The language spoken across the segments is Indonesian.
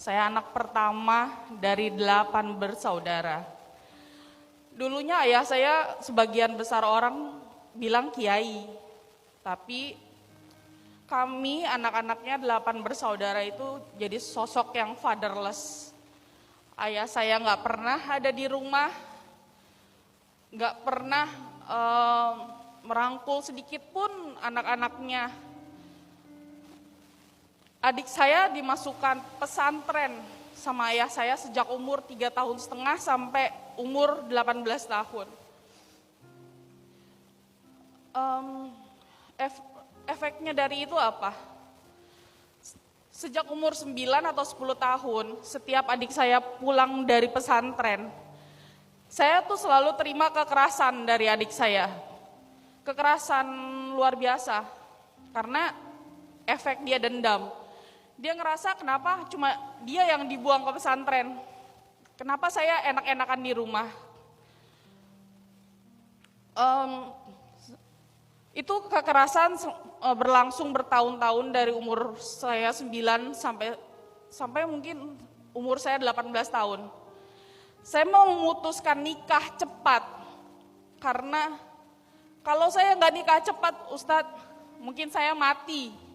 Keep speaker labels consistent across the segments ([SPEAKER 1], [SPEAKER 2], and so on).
[SPEAKER 1] Saya anak pertama dari 8 bersaudara. Dulunya ayah saya sebagian besar orang bilang kiai, tapi kami anak-anaknya 8 bersaudara itu jadi sosok yang fatherless. Ayah saya nggak pernah ada di rumah, nggak pernah merangkul sedikit pun anak-anaknya. Adik saya dimasukkan pesantren sama ayah saya sejak umur 3,5 tahun sampai umur 18 tahun. Efeknya dari itu apa? Sejak umur 9 atau 10 tahun, setiap adik saya pulang dari pesantren, saya tuh selalu terima kekerasan dari adik saya. Kekerasan luar biasa, karena efek dia dendam. Dia ngerasa kenapa cuma dia yang dibuang ke pesantren, kenapa saya enak-enakan di rumah. Itu kekerasan berlangsung bertahun-tahun dari umur saya 9 sampai mungkin umur saya 18 tahun. Saya mau memutuskan nikah cepat, karena kalau saya nggak nikah cepat, Ustadz, mungkin saya mati.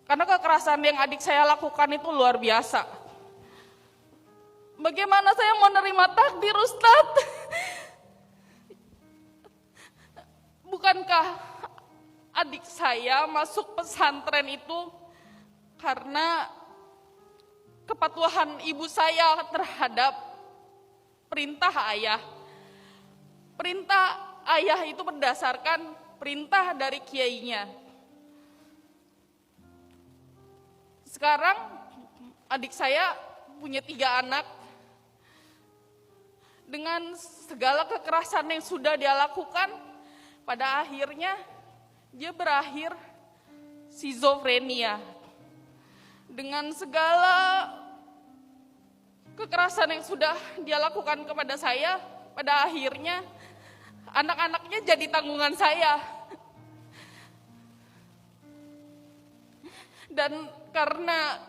[SPEAKER 1] Karena kekerasan yang adik saya lakukan itu luar biasa. Bagaimana saya mau menerima takdir, Ustadz? Bukankah adik saya masuk pesantren itu karena kepatuhan ibu saya terhadap perintah ayah? Perintah ayah itu berdasarkan perintah dari kiainya. Sekarang adik saya punya 3 anak. Dengan segala kekerasan yang sudah dia lakukan, pada akhirnya dia berakhir skizofrenia. Dengan segala kekerasan yang sudah dia lakukan kepada saya, pada akhirnya anak-anaknya jadi tanggungan saya. Dan karena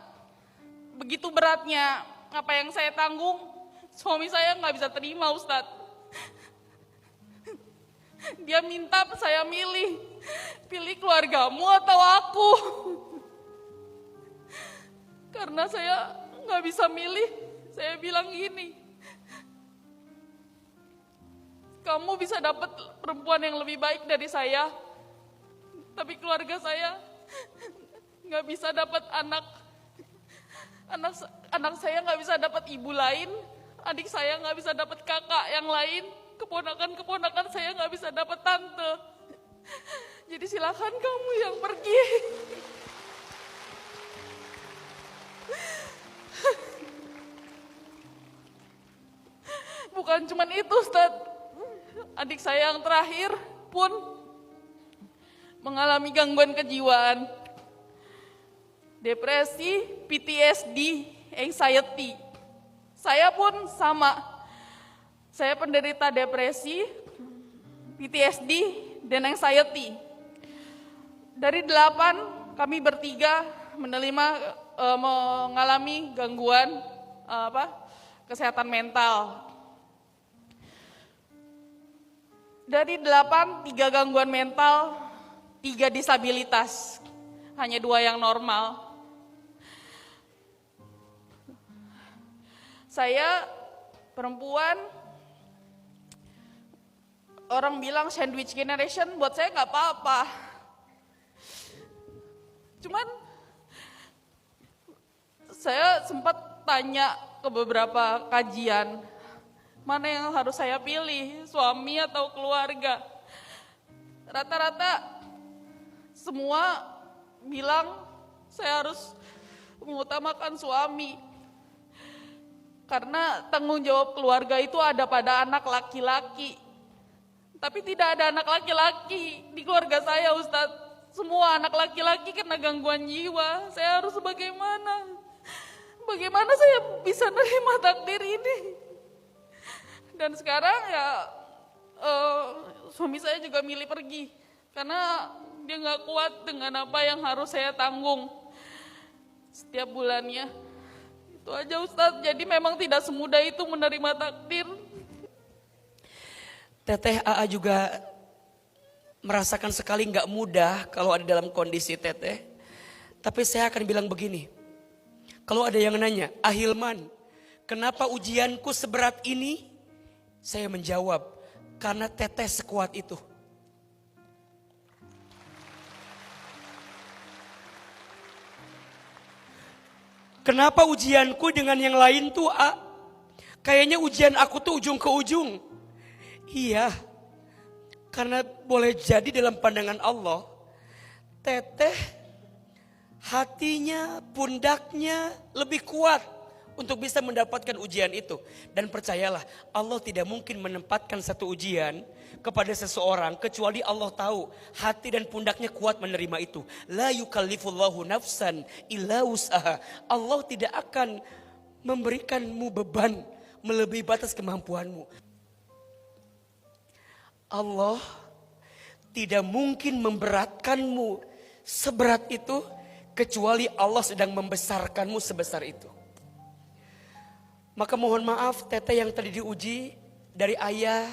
[SPEAKER 1] begitu beratnya apa yang saya tanggung, suami saya nggak bisa terima, Ustadz. Dia minta saya pilih keluargamu atau aku. Karena saya nggak bisa milih, saya bilang gini, kamu bisa dapat perempuan yang lebih baik dari saya, tapi keluarga saya nggak bisa dapat anak saya nggak bisa dapat ibu lain, adik saya nggak bisa dapat kakak yang lain, keponakan saya nggak bisa dapat tante. Jadi silakan kamu yang pergi. Bukan cuman itu, Ustadz. Adik saya yang terakhir pun mengalami gangguan kejiwaan, depresi, PTSD, anxiety. Saya pun sama. Saya penderita depresi, PTSD, dan anxiety. Dari 8, kami bertiga mengalami gangguan kesehatan mental. Dari 8, 3 gangguan mental, 3 disabilitas, hanya 2 yang normal. Saya perempuan, orang bilang sandwich generation, buat saya nggak apa-apa. Cuman saya sempat tanya ke beberapa kajian, mana yang harus saya pilih, suami atau keluarga. Rata-rata semua bilang saya harus mengutamakan suami. Karena tanggung jawab keluarga itu ada pada anak laki-laki. Tapi tidak ada anak laki-laki di keluarga saya, Ustadz. Semua anak laki-laki kena gangguan jiwa. Saya harus bagaimana? Bagaimana saya bisa menerima takdir ini? Dan sekarang ya suami saya juga milih pergi. Karena dia gak kuat dengan apa yang harus saya tanggung setiap bulannya. Itu aja Ustadz, jadi memang tidak semudah itu menerima takdir.
[SPEAKER 2] Teteh AA juga merasakan sekali nggak mudah kalau ada dalam kondisi teteh. Tapi saya akan bilang begini, kalau ada yang nanya, Ahilman, kenapa ujianku seberat ini? Saya menjawab, karena teteh sekuat itu. Kenapa ujianku dengan yang lain tuh kayaknya ujian aku tuh ujung ke ujung. Iya, karena boleh jadi dalam pandangan Allah, teteh hatinya, pundaknya lebih kuat untuk bisa mendapatkan ujian itu. Dan percayalah, Allah tidak mungkin menempatkan satu ujian kepada seseorang kecuali Allah tahu hati dan pundaknya kuat menerima itu. La yukallifullahu nafsan illa wus'aha. Allah tidak akan memberikanmu beban melebihi batas kemampuanmu. Allah tidak mungkin memberatkanmu seberat itu kecuali Allah sedang membesarkanmu sebesar itu. Maka mohon maaf teteh yang tadi diuji dari ayah,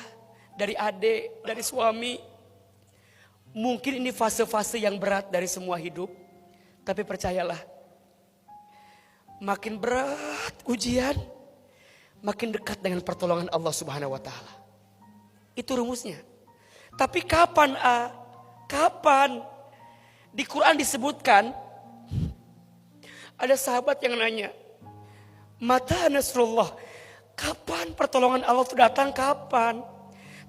[SPEAKER 2] dari adik, dari suami. Mungkin ini fase-fase yang berat dari semua hidup. Tapi percayalah, makin berat ujian, makin dekat dengan pertolongan Allah Subhanahu wa taala. Itu rumusnya. Tapi kapan Kapan? Di Quran disebutkan, ada sahabat yang nanya, mata nasrullah, kapan pertolongan Allah itu datang, kapan?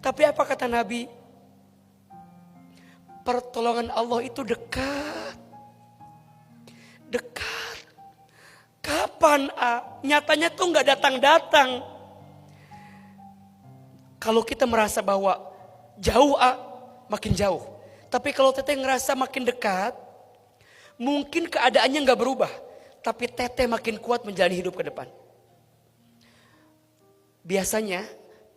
[SPEAKER 2] Tapi apa kata Nabi? Pertolongan Allah itu dekat. Dekat. Kapan? Nyatanya tuh gak datang-datang. Kalau kita merasa bahwa jauh, makin jauh. Tapi kalau teteh ngerasa makin dekat, mungkin keadaannya gak berubah. Tapi teteh makin kuat menjalani hidup ke depan. Biasanya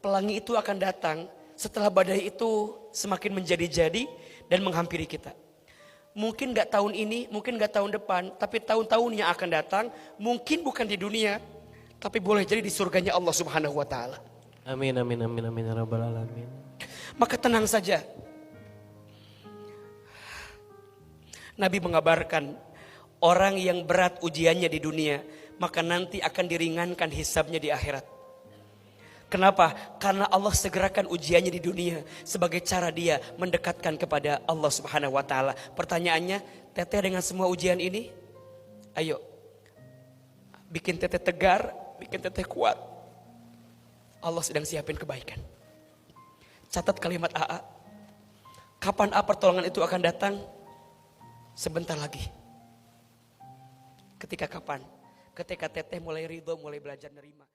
[SPEAKER 2] pelangi itu akan datang setelah badai itu semakin menjadi-jadi dan menghampiri kita. Mungkin gak tahun ini, mungkin gak tahun depan, tapi tahun-tahun yang akan datang, mungkin bukan di dunia, tapi boleh jadi di surganya Allah Subhanahu wa taala.
[SPEAKER 3] Amin amin amin amin ya rabbal alamin.
[SPEAKER 2] Maka tenang saja. Nabi mengabarkan orang yang berat ujiannya di dunia, maka nanti akan diringankan hisabnya di akhirat. Kenapa? Karena Allah segerakan ujiannya di dunia sebagai cara dia mendekatkan kepada Allah Subhanahu wa taala. Pertanyaannya, teteh dengan semua ujian ini, ayo bikin teteh tegar, bikin teteh kuat. Allah sedang siapin kebaikan. Catat kalimat AA. Kapan pertolongan itu akan datang? Sebentar lagi. Ketika kapan? Ketika teteh mulai ridho, mulai belajar nerima.